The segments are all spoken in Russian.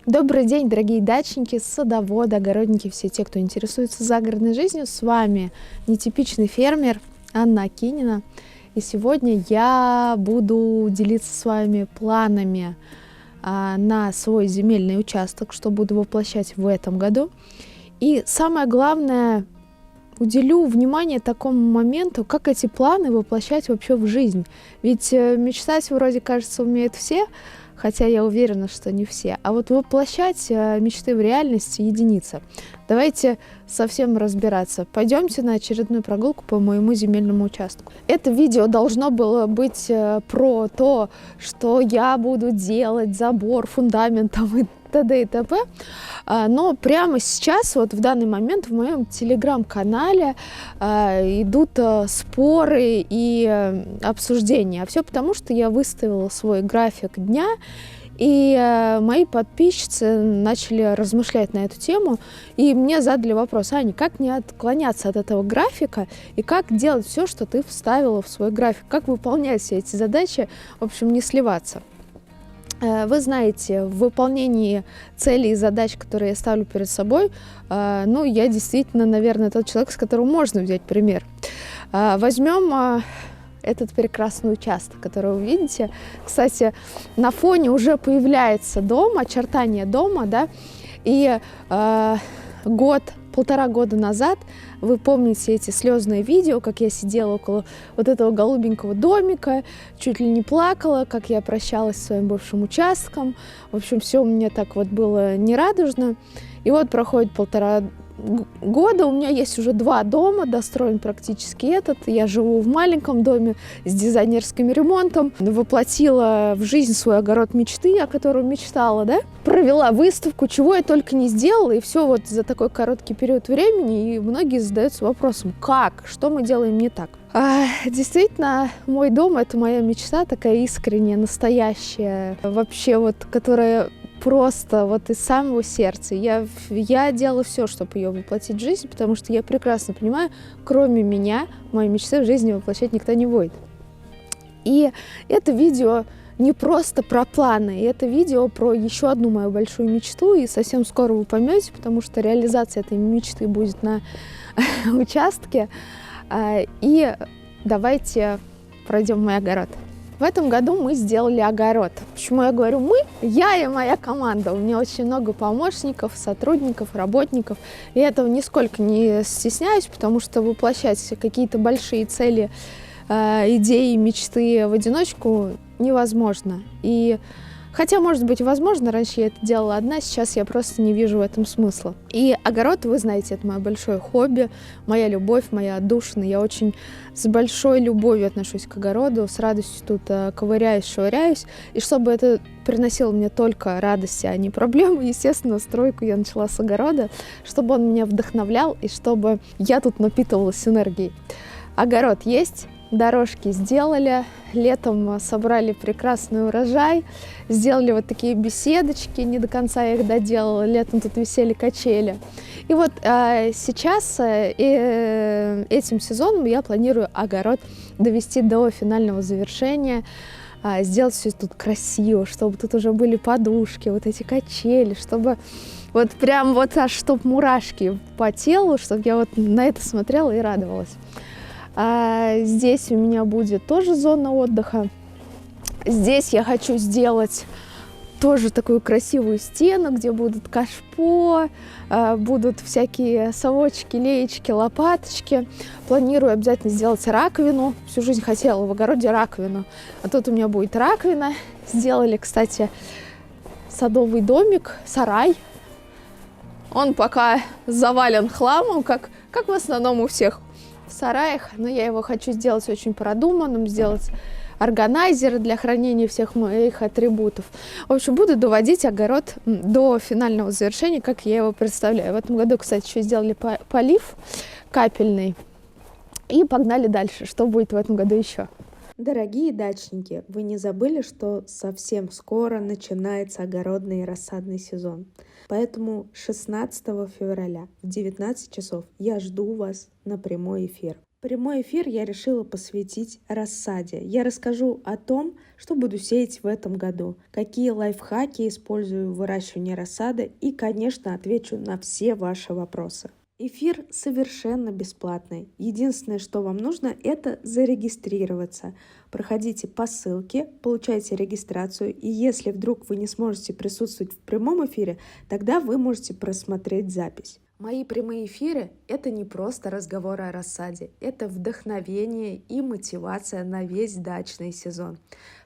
Добрый день, дорогие дачники, садоводы, огородники, все те, кто интересуется загородной жизнью. С вами нетипичный фермер Анна Акинина. И сегодня я буду делиться с вами планами на свой земельный участок, что буду воплощать в этом году. И самое главное, уделю внимание такому моменту, как эти планы воплощать вообще в жизнь. Ведь мечтать вроде, кажется, умеют все, хотя я уверена, что не все. А вот воплощать мечты в реальности единица. Давайте совсем разбираться. Пойдемте на очередную прогулку по моему земельному участку. Это видео должно было быть про то, что я буду делать, забор, фундамент и т.д. и т.п. Но прямо сейчас, вот в данный момент в моем телеграм-канале идут споры и обсуждения. А все потому, что я выставила свой график дня, и мои подписчицы начали размышлять на эту тему, и мне задали вопрос: Аня, как не отклоняться от этого графика, и как делать все, что ты вставила в свой график, как выполнять все эти задачи, в общем, не сливаться. Вы знаете, в выполнении целей и задач, которые я ставлю перед собой, я действительно, наверное, тот человек, с которого можно взять пример. Возьмем этот прекрасный участок, который вы видите. Кстати, на фоне уже появляется дом, очертания дома, да, и полтора года назад, вы помните эти слезные видео, как я сидела около вот этого голубенького домика, чуть ли не плакала, как я прощалась со своим бывшим участком. В общем, все у меня так вот было нерадужно. И вот проходит полтора года, у меня есть уже 2 дома, достроен практически этот. Я живу в маленьком доме с дизайнерским ремонтом, воплотила в жизнь свой огород мечты, о котором мечтала, да? Провела выставку, чего я только не сделала, и все вот за такой короткий период времени, и многие задаются вопросом: как, что мы делаем не так? Действительно, мой дом — это моя мечта, такая искренняя, настоящая, вообще вот, которая просто вот из самого сердца. Я делаю все, чтобы ее воплотить в жизнь, потому что я прекрасно понимаю, кроме меня, мои мечты в жизни воплощать никто не будет. И это видео не просто про планы, это видео про еще одну мою большую мечту, и совсем скоро вы поймете, потому что реализация этой мечты будет на участке. И давайте пройдем мой огород. В этом году мы сделали огород. Почему я говорю «мы»? Я и моя команда. У меня очень много помощников, сотрудников, работников. И этого нисколько не стесняюсь, потому что воплощать какие-то большие цели, идеи, мечты в одиночку невозможно. И хотя, может быть, возможно, раньше я это делала одна, сейчас я просто не вижу в этом смысла. И огород, вы знаете, это мое большое хобби, моя любовь, моя отдушина. Я очень с большой любовью отношусь к огороду, с радостью тут ковыряюсь, швыряюсь. И чтобы это приносило мне только радость, а не проблемы, естественно, стройку я начала с огорода, чтобы он меня вдохновлял и чтобы я тут напитывалась энергией. Огород есть. Дорожки сделали, летом собрали прекрасный урожай, сделали вот такие беседочки, не до конца я их доделала, летом тут висели качели. И вот сейчас, этим сезоном я планирую огород довести до финального завершения, сделать все тут красиво, чтобы тут уже были подушки, вот эти качели, чтобы вот прям вот аж чтоб мурашки по телу, чтобы я вот на это смотрела и радовалась. Здесь у меня будет тоже зона отдыха. Здесь я хочу сделать тоже такую красивую стену, где будут кашпо, будут всякие совочки, леечки, лопаточки. Планирую обязательно сделать раковину. Всю жизнь хотела в огороде раковину. А тут у меня будет раковина. Сделали, кстати, садовый домик, сарай. Он пока завален хламом, как в основном у всех в сараях, но я его хочу сделать очень продуманным, сделать органайзеры для хранения всех моих атрибутов. В общем, буду доводить огород до финального завершения, как я его представляю. В этом году, кстати, еще сделали полив капельный. И погнали дальше. Что будет в этом году еще? Дорогие дачники, вы не забыли, что совсем скоро начинается огородный и рассадный сезон. Поэтому 16 февраля в 19 часов я жду вас на прямой эфир. Прямой эфир я решила посвятить рассаде. Я расскажу о том, что буду сеять в этом году, какие лайфхаки использую в выращивании рассады и, конечно, отвечу на все ваши вопросы. Эфир совершенно бесплатный. Единственное, что вам нужно, это зарегистрироваться. Проходите по ссылке, получайте регистрацию, и если вдруг вы не сможете присутствовать в прямом эфире, тогда вы можете просмотреть запись. Мои прямые эфиры — это не просто разговоры о рассаде, это вдохновение и мотивация на весь дачный сезон.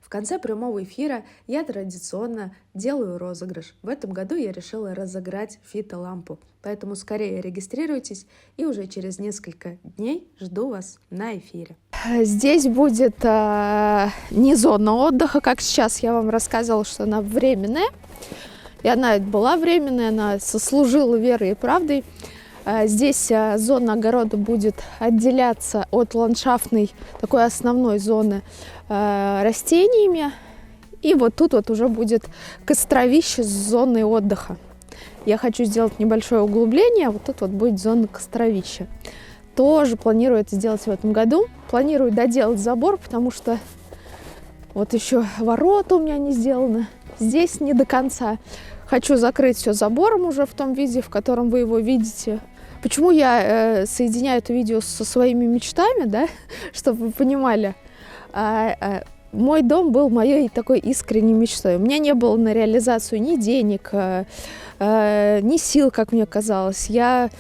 В конце прямого эфира я традиционно делаю розыгрыш. В этом году я решила разыграть фитолампу, поэтому скорее регистрируйтесь, и уже через несколько дней жду вас на эфире. Здесь будет не зона отдыха, как сейчас я вам рассказывала, что она временная. И она была временная, она сослужила верой и правдой. Здесь зона огорода будет отделяться от ландшафтной, такой основной зоны растениями. И вот тут вот уже будет костровище с зоной отдыха. Я хочу сделать небольшое углубление, а вот тут вот будет зона костровища. Тоже планирую это сделать в этом году. Планирую доделать забор, потому что вот еще ворота у меня не сделаны. Здесь не до конца. Хочу закрыть все забором уже в том виде, в котором вы его видите. Почему я соединяю это видео со своими мечтами, да, чтобы вы понимали. Мой дом был моей такой искренней мечтой. У меня не было на реализацию ни денег, ни сил, как мне казалось. Я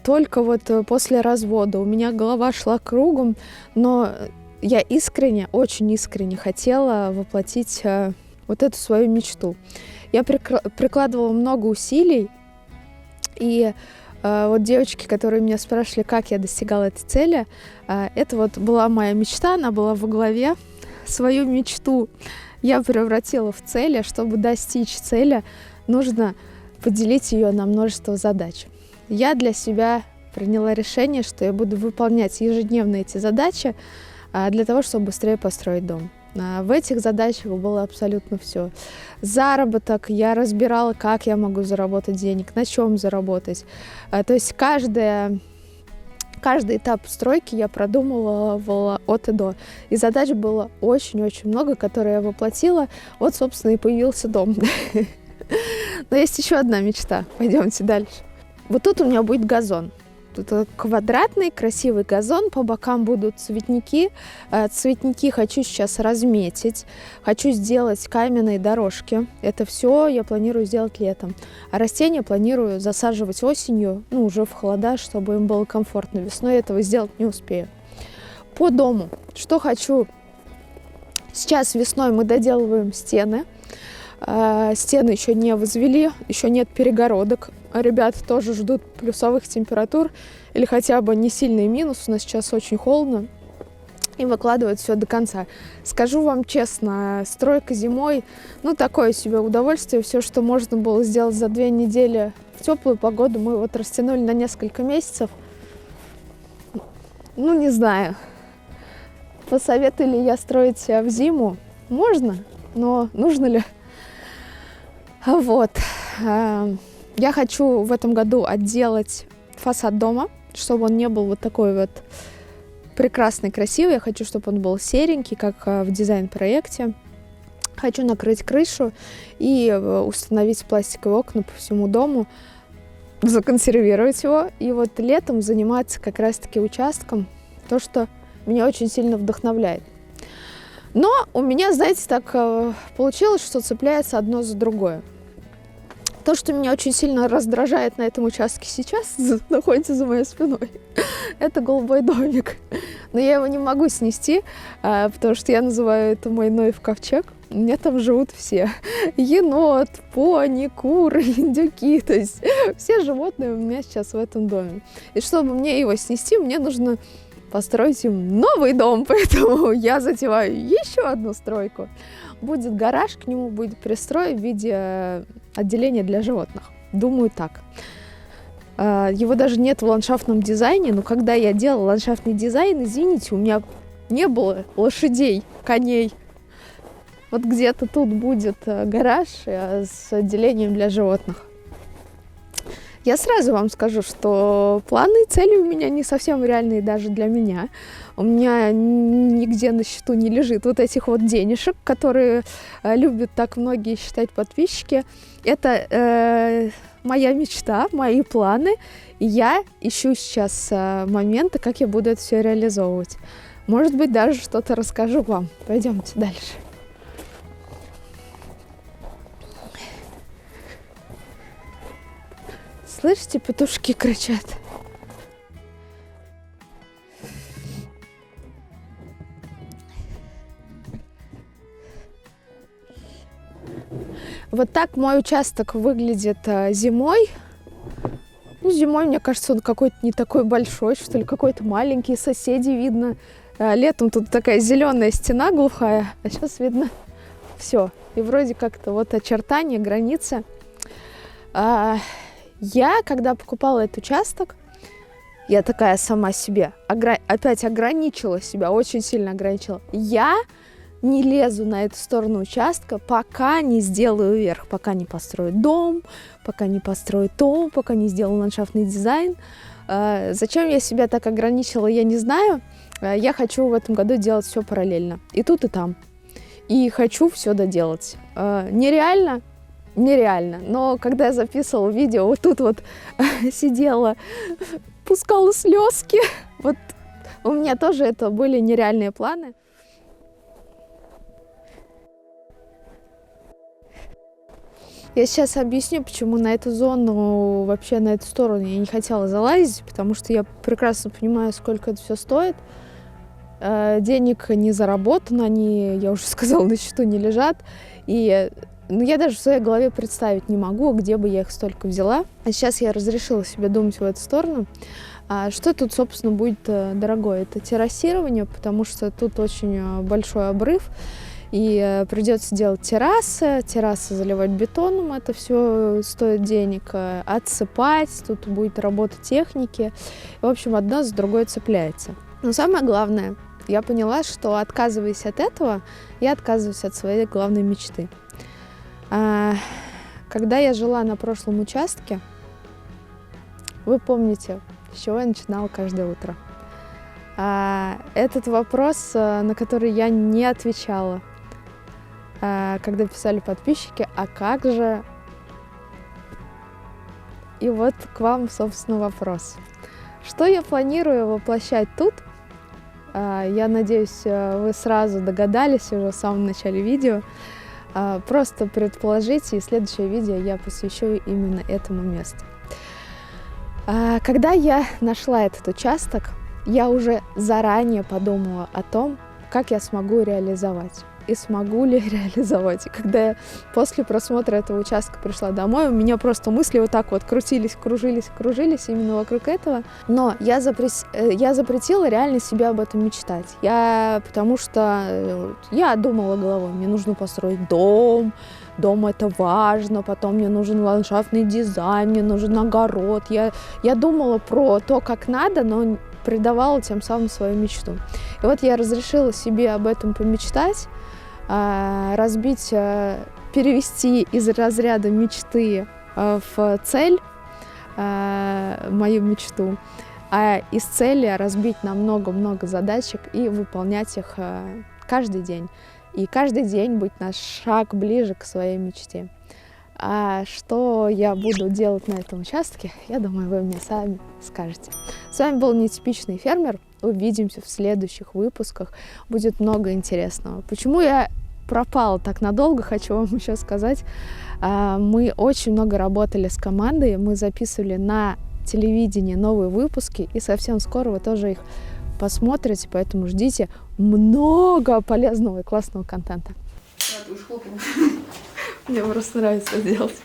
только вот после развода у меня голова шла кругом, но я искренне, очень искренне хотела воплотить вот эту свою мечту. Я прикладывала много усилий, и вот девочки, которые меня спрашивали, как я достигала этой цели, это вот была моя мечта, она была во главе. Свою мечту я превратила в цель, а чтобы достичь цели, нужно поделить ее на множество задач. Я для себя приняла решение, что я буду выполнять ежедневно эти задачи для того, чтобы быстрее построить дом. В этих задачах было абсолютно все. Заработок, я разбирала, как я могу заработать денег, на чем заработать. То есть каждый этап стройки я продумывала от и до. И задач было очень-очень много, которые я воплотила. Вот, собственно, и появился дом. Но есть еще одна мечта. Пойдемте дальше. Вот тут у меня будет газон. Тут квадратный, красивый газон, по бокам будут цветники. Цветники хочу сейчас разметить, хочу сделать каменные дорожки. Это все я планирую сделать летом. А растения планирую засаживать осенью, уже в холода, чтобы им было комфортно. Весной этого сделать не успею. По дому, что хочу. Сейчас весной мы доделываем стены. Стены еще не возвели, еще нет перегородок. Ребята тоже ждут плюсовых температур или хотя бы не сильный минус. У нас сейчас очень холодно. И выкладывают все до конца. Скажу вам честно, стройка зимой, такое себе удовольствие. Все, что можно было сделать за 2 недели в теплую погоду, мы вот растянули на несколько месяцев. Не знаю, посоветую ли я строить в зиму? Можно, но нужно ли? Вот. Я хочу в этом году отделать фасад дома, чтобы он не был вот такой вот прекрасный, красивый. Я хочу, чтобы он был серенький, как в дизайн-проекте. Хочу накрыть крышу и установить пластиковые окна по всему дому, законсервировать его. И вот летом заниматься как раз-таки участком, то, что меня очень сильно вдохновляет. Но у меня, знаете, так получилось, что цепляется одно за другое. То, что меня очень сильно раздражает на этом участке сейчас, находится за моей спиной, это голубой домик. Но я его не могу снести, потому что я называю это мой Ноев ковчег. У меня там живут все. Енот, пони, куры, индюки. То есть все животные у меня сейчас в этом доме. И чтобы мне его снести, мне нужно построить им новый дом. Поэтому я затеваю еще одну стройку. Будет гараж, к нему будет пристрой в виде отделения для животных. Думаю, так. Его даже нет в ландшафтном дизайне, но когда я делала ландшафтный дизайн, извините, у меня не было лошадей, коней. Вот где-то тут будет гараж с отделением для животных. Я сразу вам скажу, что планы и цели у меня не совсем реальные даже для меня. У меня нигде на счету не лежит вот этих вот денежек, которые любят так многие считать подписчики. Это моя мечта, мои планы. И я ищу сейчас моменты, как я буду это все реализовывать. Может быть, даже что-то расскажу вам. Пойдемте дальше. Слышите, петушки кричат. Вот так мой участок выглядит зимой. Ну, зимой, мне кажется, он какой-то не такой большой, что ли, какой-то маленький, соседей видно. Летом тут такая зеленая стена глухая, а сейчас видно все. И вроде как-то вот очертания, границы. Я, когда покупала этот участок, я такая сама себе опять ограничила себя, очень сильно ограничила. Я не лезу на эту сторону участка, пока не сделаю вверх, пока не построю дом, пока не построю то, пока не сделаю ландшафтный дизайн. Зачем я себя так ограничила, я не знаю. Я хочу в этом году делать все параллельно. И тут, и там. И хочу все доделать. Нереально? Нереально. Но когда я записывала видео, вот тут вот сидела, пускала слезки. Вот у меня тоже это были нереальные планы. Я сейчас объясню, почему на эту зону, вообще на эту сторону я не хотела залазить, потому что я прекрасно понимаю, сколько это все стоит. Денег не заработано, они, я уже сказала, на счету не лежат. И я даже в своей голове представить не могу, где бы я их столько взяла. А сейчас я разрешила себе думать в эту сторону. Что тут, собственно, будет дорогое? Это террасирование, потому что тут очень большой обрыв. И придется делать террасы заливать бетоном, это все стоит денег, отсыпать, тут будет работа техники. В общем, одно за другое цепляется. Но самое главное, я поняла, что, отказываясь от этого, я отказываюсь от своей главной мечты. Когда я жила на прошлом участке, вы помните, с чего я начинала каждое утро. Этот вопрос, на который я не отвечала, когда писали подписчики, а как же? И вот к вам, собственно, вопрос. Что я планирую воплощать тут? Я надеюсь, вы сразу догадались уже в самом начале видео. Просто предположите, и следующее видео я посвящу именно этому месту. Когда я нашла этот участок, я уже заранее подумала о том, как я смогу реализовать. И смогу ли реализовать. И когда я после просмотра этого участка пришла домой, у меня просто мысли вот так вот крутились, кружились именно вокруг этого. Но я запретила реально себе об этом мечтать. Потому что я думала головой, мне нужно построить дом это важно, потом мне нужен ландшафтный дизайн, мне нужен огород. Я думала про то, как надо, но предавала тем самым свою мечту. И вот я разрешила себе об этом помечтать, перевести из разряда мечты в цель, мою мечту, а из цели разбить на много-много задачек и выполнять их каждый день. И каждый день быть на шаг ближе к своей мечте. А что я буду делать на этом участке, я думаю, вы мне сами скажете. С вами был Нетипичный фермер. Увидимся в следующих выпусках. Будет много интересного. Почему я пропала так надолго, хочу вам еще сказать. Мы очень много работали с командой. Мы записывали на телевидении новые выпуски. И совсем скоро вы тоже их посмотрите. Поэтому ждите много полезного и классного контента. Ты уж хлопнула. Мне просто нравится делать.